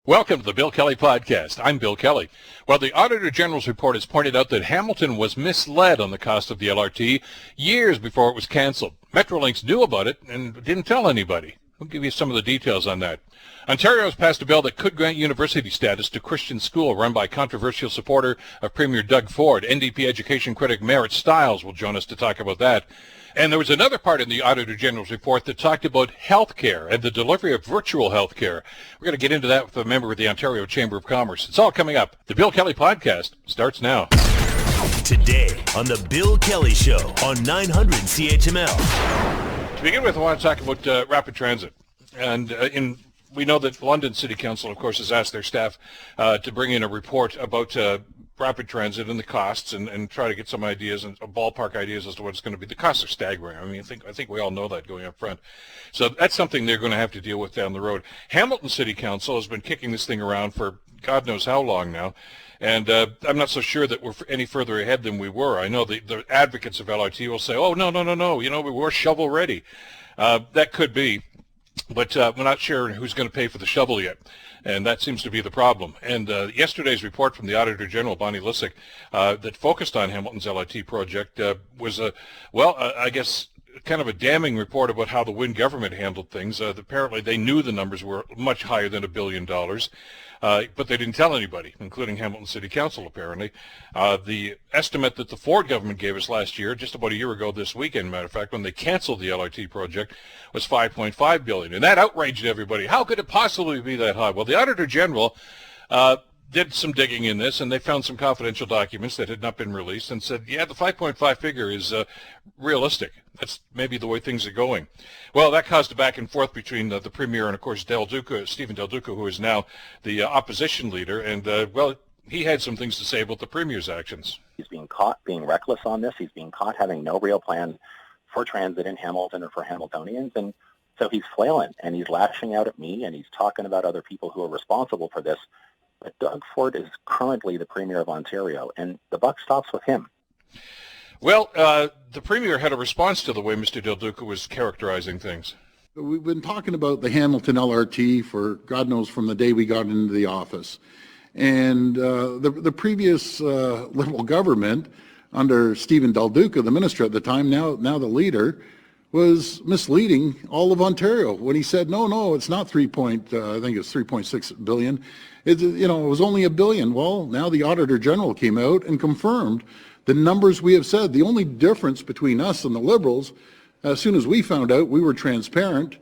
Welcome to the Bill Kelly Podcast. I'm Bill Kelly. Well, the Auditor General's report has pointed out that Hamilton was misled on the cost of the LRT years before it was canceled. Metrolinx knew about it and didn't tell anybody. We'll give you some of the details on that. Ontario has passed a bill that could grant university status to Christian school run by controversial supporter of Premier Doug Ford. NDP education critic Merritt Stiles will join us to talk about that. And there was another part in the Auditor General's report that talked about health care and the delivery of virtual health care. We're going to get into that with a member of the Ontario Chamber of Commerce. It's all coming up. The Bill Kelly Podcast starts now. Today on The Bill Kelly Show on 900 CHML. To begin with, I want to talk about rapid transit. And we know that London City Council, of course, has asked their staff to bring in a report about rapid transit and the costs and try to get some ideas and ballpark ideas as to what it's going to be. The costs are staggering. I mean, I think we all know that going up front. So that's something they're going to have to deal with down the road. Hamilton City Council has been kicking this thing around for God knows how long now. And I'm not so sure that we're any further ahead than we were. I know the advocates of LRT will say, oh, no, you know, we're shovel ready. That could be. But we're not sure who's going to pay for the shovel yet, and that seems to be the problem. And yesterday's report from the Auditor General, Bonnie Lysyk, that focused on Hamilton's LRT project was, I guess, kind of a damning report about how the Wynne government handled things. Apparently, they knew the numbers were much higher than $1 billion, but they didn't tell anybody, including Hamilton City Council, apparently. The estimate that the Ford government gave us last year, just about a year ago this weekend, matter of fact, when they canceled the LRT project, was $5.5 billion. And that outraged everybody. How could it possibly be that high? Well, the Auditor General did some digging in this, and they found some confidential documents that had not been released and said, yeah, the 5.5 figure is realistic. That's maybe the way things are going. Well, that caused a back and forth between the Premier and, of course, Stephen Del Duca, who is now the opposition leader. And, he had some things to say about the Premier's actions. He's being caught being reckless on this. He's being caught having no real plan for transit in Hamilton or for Hamiltonians. And so he's flailing, and he's lashing out at me, and he's talking about other people who are responsible for this. But Doug Ford is currently the Premier of Ontario, and the buck stops with him. Well, the Premier had a response to the way Mr. Del Duca was characterizing things. We've been talking about the Hamilton LRT for God knows from the day we got into the office. And the previous Liberal government under Stephen Del Duca, the minister at the time, now the leader, was misleading all of Ontario when he said, no, it's not I think it's 3.6 billion. It was only $1 billion. Well, now the Auditor General came out and confirmed the numbers we have said. The only difference between us and the Liberals, as soon as we found out, we were transparent.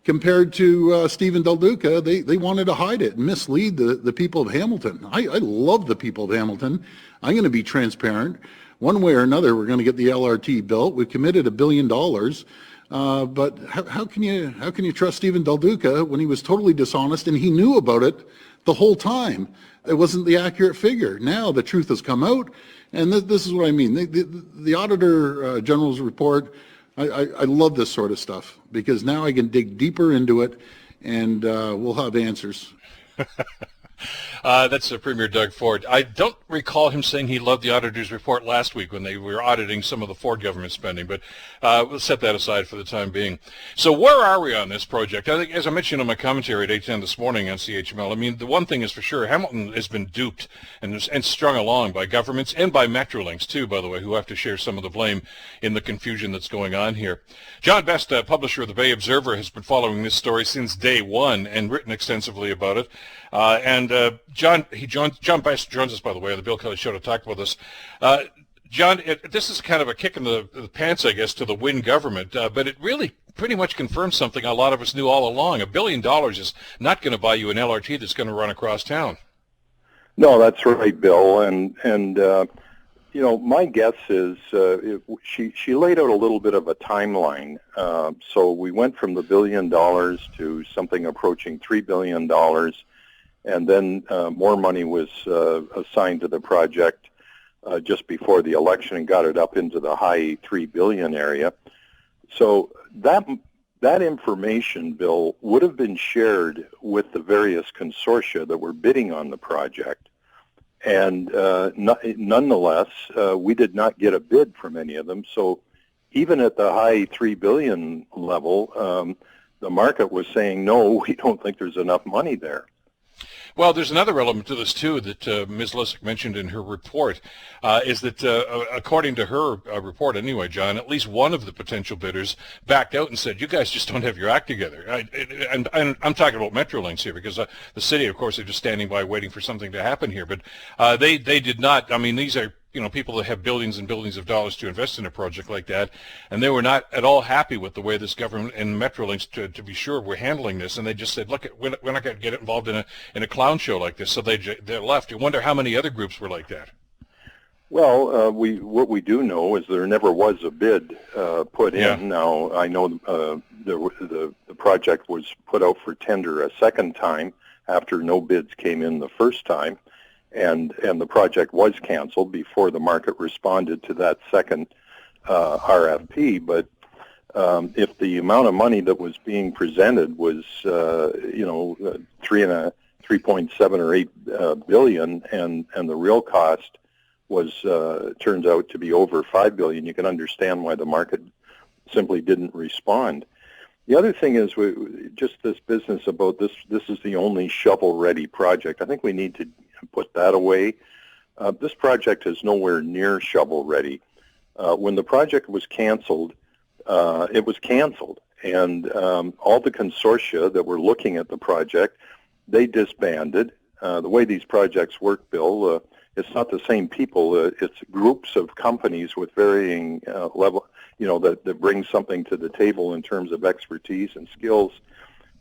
Compared to Stephen Del Duca, they wanted to hide it and mislead the people of Hamilton. I love the people of Hamilton. I'm going to be transparent. One way or another, we're going to get the LRT built. We've committed $1 billion. But how can you trust Stephen Del Duca when he was totally dishonest and he knew about it the whole time? It wasn't the accurate figure. Now the truth has come out, and this is what I mean. The Auditor General's report, I love this sort of stuff because now I can dig deeper into it, and we'll have answers. That's Premier Doug Ford. I don't recall him saying he loved the auditor's report last week when they were auditing some of the Ford government spending, but we'll set that aside for the time being. So where are we on this project? I think, as I mentioned in my commentary at 8:10 this morning on CHML, I mean, the one thing is for sure, Hamilton has been duped and strung along by governments and by Metrolinx, too, by the way, who have to share some of the blame in the confusion that's going on here. John Best, publisher of the Bay Observer, has been following this story since day one and written extensively about it. John Best joins us, by the way, on the Bill Kelly Show to talk about this. John, this is kind of a kick in the pants, I guess, to the Wynne government, but it really pretty much confirms something a lot of us knew all along. $1 billion is not going to buy you an LRT that's going to run across town. No, that's right, Bill. And my guess is she laid out a little bit of a timeline. So we went from the $1 billion to something approaching $3 billion. And then more money was assigned to the project just before the election and got it up into the high $3 billion area. So that information, Bill, would have been shared with the various consortia that were bidding on the project. And nonetheless, we did not get a bid from any of them. So even at the high $3 billion level, the market was saying, no, we don't think there's enough money there. Well, there's another element to this, too, that Ms. Lissick mentioned in her report, is that according to her report anyway, John, at least one of the potential bidders backed out and said, you guys just don't have your act together. And I'm talking about Metrolinx here, because the city, of course, are just standing by waiting for something to happen here. But they did not. I mean, these are people that have billions and billions of dollars to invest in a project like that, and they were not at all happy with the way this government and Metrolinx, to be sure, were handling this, and they just said, look, we're not going to get involved in a clown show like this, so they left. You wonder how many other groups were like that. Well, what we do know is there never was a bid put in. Now, I know the project was put out for tender a second time after no bids came in the first time. And the project was canceled before the market responded to that second RFP. But if the amount of money that was being presented was 3.7 or 8 billion, and the real cost was turns out to be over 5 billion, you can understand why the market simply didn't respond. The other thing is just this business about this is the only shovel-ready project. I think we need to put that away. This project is nowhere near shovel-ready. When the project was canceled, it was canceled, and all the consortia that were looking at the project, they disbanded. The way these projects work, Bill, it's not the same people. It's groups of companies with varying level, that bring something to the table in terms of expertise and skills.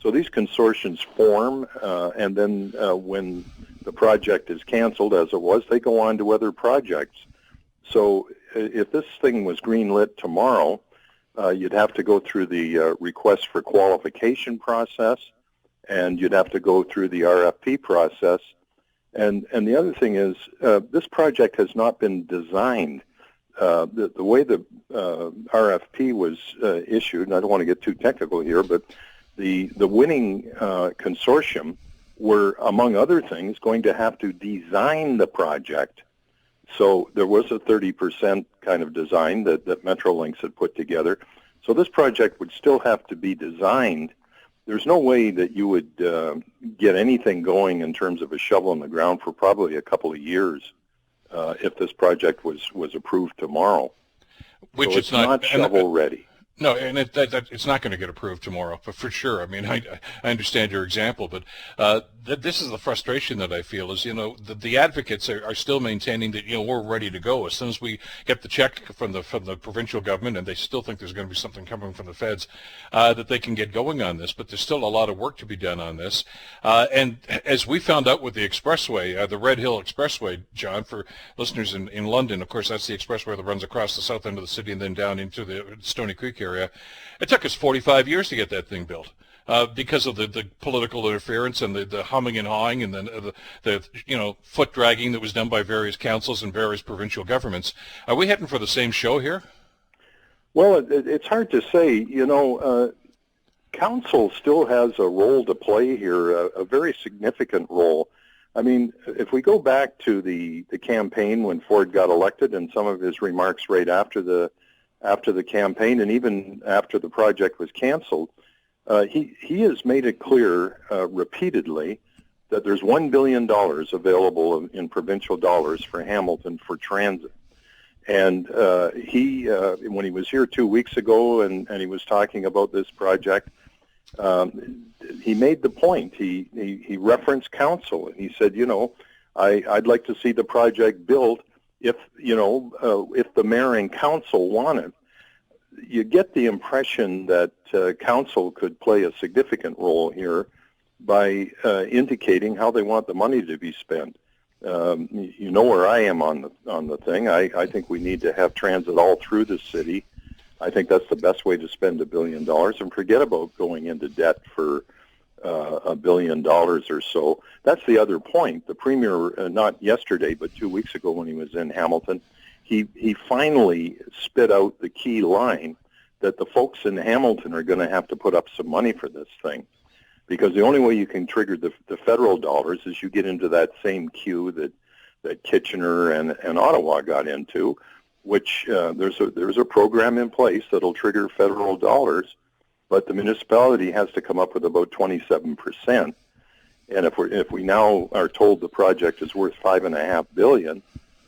So these consortiums form, and then when the project is canceled, as it was, they go on to other projects. So if this thing was greenlit tomorrow, you'd have to go through the request for qualification process, and you'd have to go through the RFP process. And the other thing is, this project has not been designed. The way the RFP was issued, and I don't want to get too technical here, but the winning consortium were, among other things, going to have to design the project. So there was a 30% kind of design that Metrolinx had put together. So this project would still have to be designed. There's no way that you would get anything going in terms of a shovel in the ground for probably a couple of years if this project was approved tomorrow. Which so it's not shovel ready. No, and it's not going to get approved tomorrow, but for sure. I mean, I understand your example, but this is the frustration that I feel is, the advocates are still maintaining that, we're ready to go. As soon as we get the check from the provincial government, and they still think there's going to be something coming from the feds, that they can get going on this, but there's still a lot of work to be done on this. And as we found out with the expressway, the Red Hill Expressway, John, for listeners in London, of course, that's the expressway that runs across the south end of the city and then down into the Stony Creek area. It took us 45 years to get that thing built because of the political interference and the humming and hawing and the foot dragging that was done by various councils and various provincial governments. Are we heading for the same show here? Well, it's hard to say. Council still has a role to play here, a very significant role. I mean, if we go back to the campaign when Ford got elected and some of his remarks right after the campaign and even after the project was canceled, he has made it clear repeatedly that there's $1 billion available in provincial dollars for Hamilton for transit. And he, when he was here 2 weeks ago and he was talking about this project, he made the point. He referenced council and he said, I'd like to see the project built if the mayor and council want it. You get the impression that council could play a significant role here by indicating how they want the money to be spent. You know where I am on the thing. I think we need to have transit all through the city. I think that's the best way to spend $1 billion, and forget about going into debt for $1 billion or so. That's the other point. The premier, not yesterday, but 2 weeks ago when he was in Hamilton, he finally spit out the key line that the folks in Hamilton are going to have to put up some money for this thing, because the only way you can trigger the federal dollars is you get into that same queue that Kitchener and Ottawa got into, which there's a program in place that'll trigger federal dollars, but the municipality has to come up with about 27%. And if we now are told the project is worth $5.5 billion,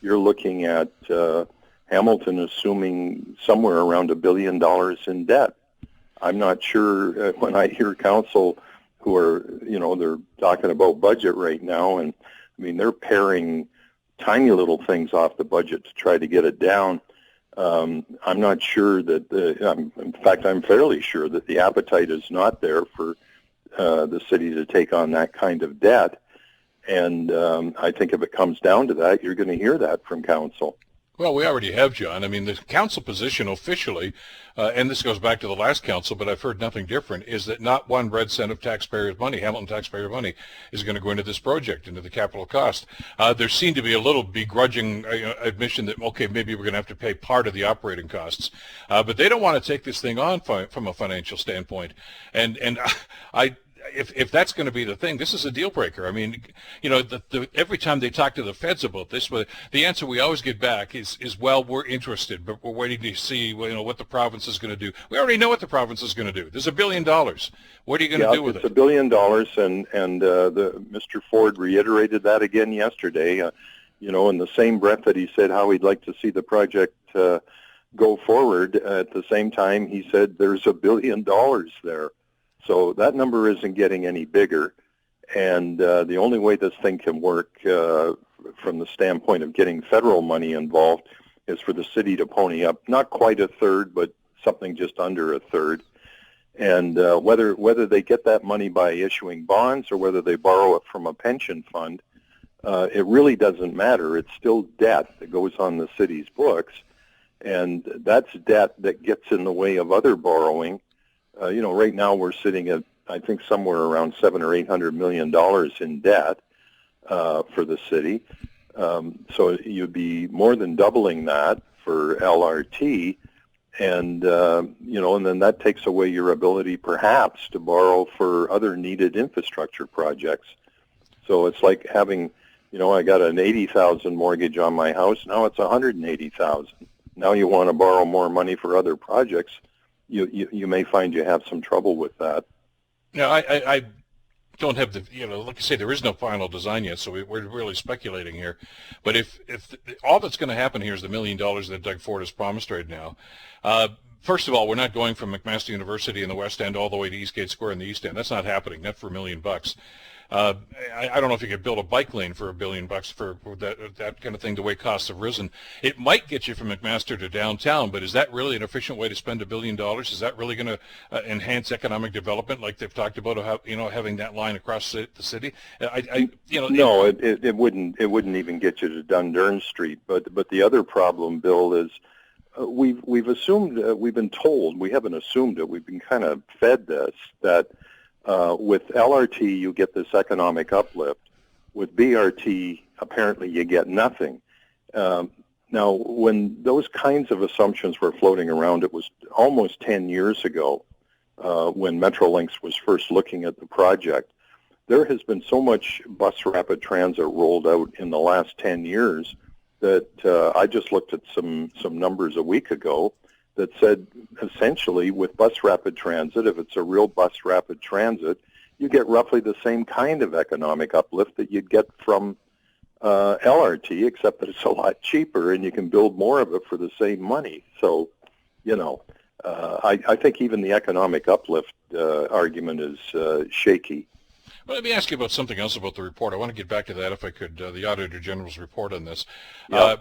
you're looking at Hamilton assuming somewhere around $1 billion in debt. I'm not sure when I hear council who are, they're talking about budget right now, and I mean they're paring tiny little things off the budget to try to get it down. I'm not sure that in fact, I'm fairly sure that the appetite is not there for the city to take on that kind of debt. And I think if it comes down to that, you're going to hear that from council. Well, we already have, John. I mean, the council position officially, and this goes back to the last council, but I've heard nothing different, is that not one red cent of taxpayers' money, Hamilton taxpayer money, is going to go into this project, into the capital cost. There seemed to be a little begrudging admission that, okay, maybe we're going to have to pay part of the operating costs. But they don't want to take this thing on from a financial standpoint. And if that's going to be the thing, this is a deal breaker. I mean, every time they talk to the feds about this, the answer we always get back is well, we're interested, but we're waiting to see, what the province is going to do. We already know what the province is going to do. There's $1 billion. What are you going to do with it? It's $1 billion, and Mr. Ford reiterated that again yesterday. In the same breath that he said how he'd like to see the project go forward, at the same time he said there's $1 billion there. So that number isn't getting any bigger, and the only way this thing can work from the standpoint of getting federal money involved is for the city to pony up not quite a third, but something just under a third. And whether they get that money by issuing bonds or whether they borrow it from a pension fund, it really doesn't matter. It's still debt that goes on the city's books, and that's debt that gets in the way of other borrowing. Right now we're sitting at, I think, somewhere around $700 or $800 million in debt for the city. So you'd be more than doubling that for LRT, and and then that takes away your ability, perhaps, to borrow for other needed infrastructure projects. So it's like having, I got an $80,000 mortgage on my house. Now it's $180,000. Now you want to borrow more money for other projects. You may find you have some trouble with that. Yeah, I don't have like I say, there is no final design yet, so we're really speculating here. But if all that's going to happen here is the $1 million that Doug Ford has promised right now, first of all, we're not going from McMaster University in the West End all the way to Eastgate Square in the East End. That's not happening. Not for $1 million. I don't know if you could build a bike lane for $1 billion for that kind of thing, the way costs have risen. It might get you from McMaster to downtown, but is that really an efficient way to spend $1 billion? Is that really going to enhance economic development, like they've talked about, having that line across the city? No, it wouldn't. It wouldn't even get you to Dundurn Street. But the other problem, Bill, is we've assumed, we've been told, we haven't assumed it, we've been kind of fed this, that with LRT, you get this economic uplift. With BRT, apparently you get nothing. Now, when those kinds of assumptions were floating around, it was almost 10 years ago when Metrolinx was first looking at the project. There has been so much bus rapid transit rolled out in the last 10 years that I just looked at some numbers a week ago that said, essentially, with bus rapid transit, if it's a real bus rapid transit, you get roughly the same kind of economic uplift that you'd get from LRT, except that it's a lot cheaper and you can build more of it for the same money. So, I think even the economic uplift argument is shaky. Well, let me ask you about something else about the report. I want to get back to that, if I could, the Auditor General's report on this,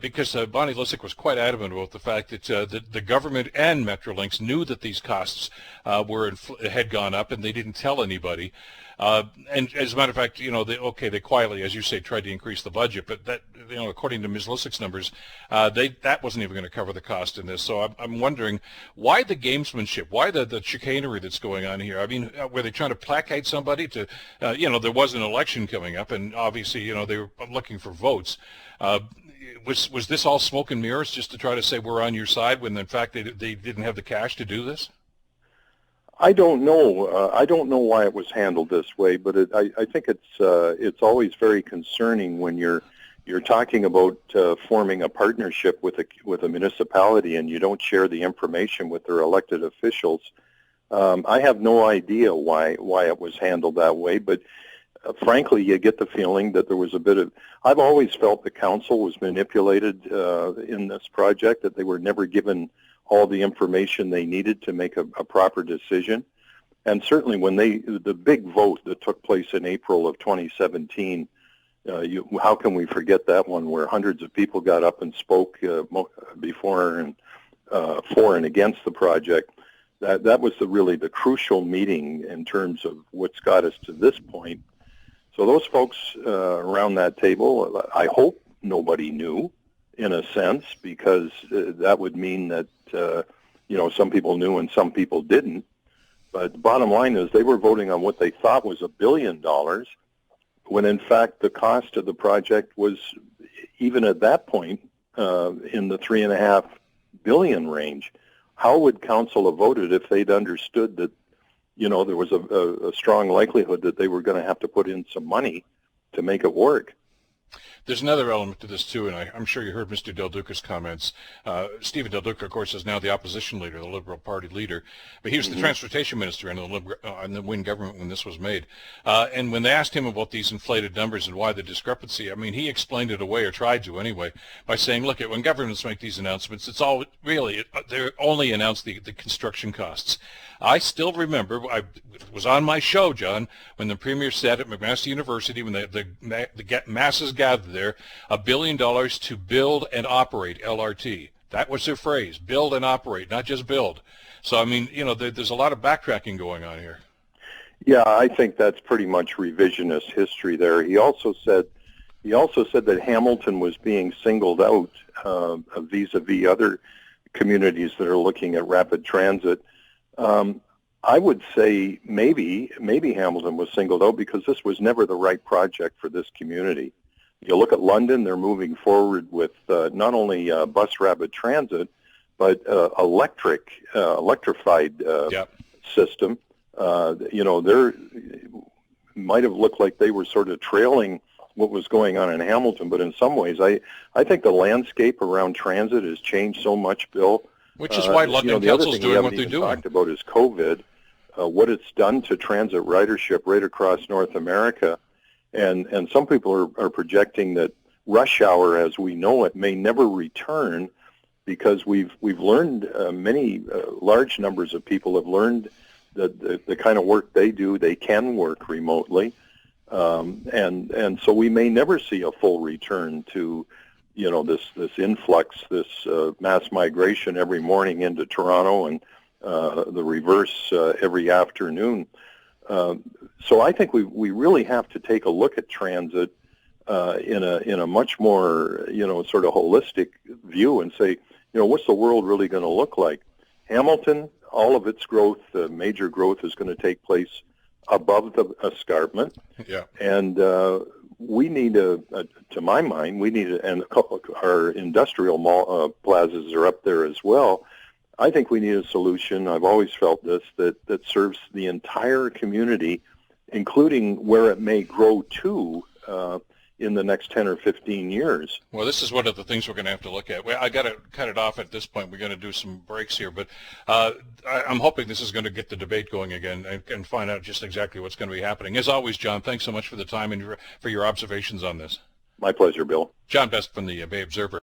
because Bonnie Lysyk was quite adamant about the fact that the government and Metrolinx knew that these costs had gone up, and they didn't tell anybody. And as a matter of fact, they quietly, as you say, tried to increase the budget, but that, according to Ms. Lysyk's numbers, that wasn't even going to cover the cost in this. So I'm wondering, why the gamesmanship? Why the chicanery that's going on here? I mean, were they trying to placate somebody to, there was an election coming up, and obviously, they were looking for votes. Was this all smoke and mirrors just to try to say we're on your side when, in fact, they didn't have the cash to do this? I don't know. I don't know why it was handled this way, but I think it's always very concerning when you're talking about forming a partnership with a municipality and you don't share the information with their elected officials. I have no idea why it was handled that way, but frankly, you get the feeling that there was a bit of, I've always felt the council was manipulated in this project, that they were never given all the information they needed to make a proper decision. And certainly when the big vote that took place in April of 2017, how can we forget that one, where hundreds of people got up and spoke before and for and against the project. That was really the crucial meeting in terms of what's got us to this point. So those folks around that table, I hope nobody knew, in a sense, because that would mean that some people knew and some people didn't. But the bottom line is they were voting on what they thought was $1 billion, when in fact the cost of the project was, even at that point, in the $3.5 billion range. How would council have voted if they'd understood that, there was a strong likelihood that they were going to have to put in some money to make it work? There's another element to this, too, and I'm sure you heard Mr. Del Duca's comments. Stephen Del Duca, of course, is now the opposition leader, the Liberal Party leader, but he was the transportation minister in the Wynne government when this was made. And when they asked him about these inflated numbers and why the discrepancy, he explained it away, or tried to anyway, by saying, look, when governments make these announcements, it's all really, they only announce the construction costs. I still remember, I was on my show, John, when the Premier said at McMaster University, when the masses gathered there, $1 billion to build and operate LRT. That was their phrase, build and operate, not just build. So, there's a lot of backtracking going on here. Yeah, I think that's pretty much revisionist history there. He also said that Hamilton was being singled out vis-a-vis other communities that are looking at rapid transit. I would say maybe Hamilton was singled out because this was never the right project for this community. You look at London; they're moving forward with not only bus rapid transit, but electrified system. They might have looked like they were sort of trailing what was going on in Hamilton, but in some ways, I think the landscape around transit has changed so much, Bill. Which is why London Council's doing what they're doing. Talked about is COVID, what it's done to transit ridership right across North America, and some people are projecting that rush hour, as we know it, may never return, because we've learned many large numbers of people have learned that the kind of work they do, they can work remotely, and so we may never see a full return to this influx, this mass migration every morning into Toronto and the reverse every afternoon. So I think we really have to take a look at transit in a much more sort of holistic view and say, what's the world really going to look like? Hamilton, all of its growth, major growth, is going to take place above the escarpment. Yeah. And we need to my mind, and a couple of our industrial plazas are up there as well. I think we need a solution. I've always felt this, that serves the entire community, including where it may grow to in the next 10 or 15 years. Well, this is one of the things we're going to have to look at. I got to cut it off at this point. We're going to do some breaks here, but I'm hoping this is going to get the debate going again and find out just exactly what's going to be happening. As always, John, thanks so much for the time and for your observations on this. My pleasure, Bill. John Best from the Bay Observer.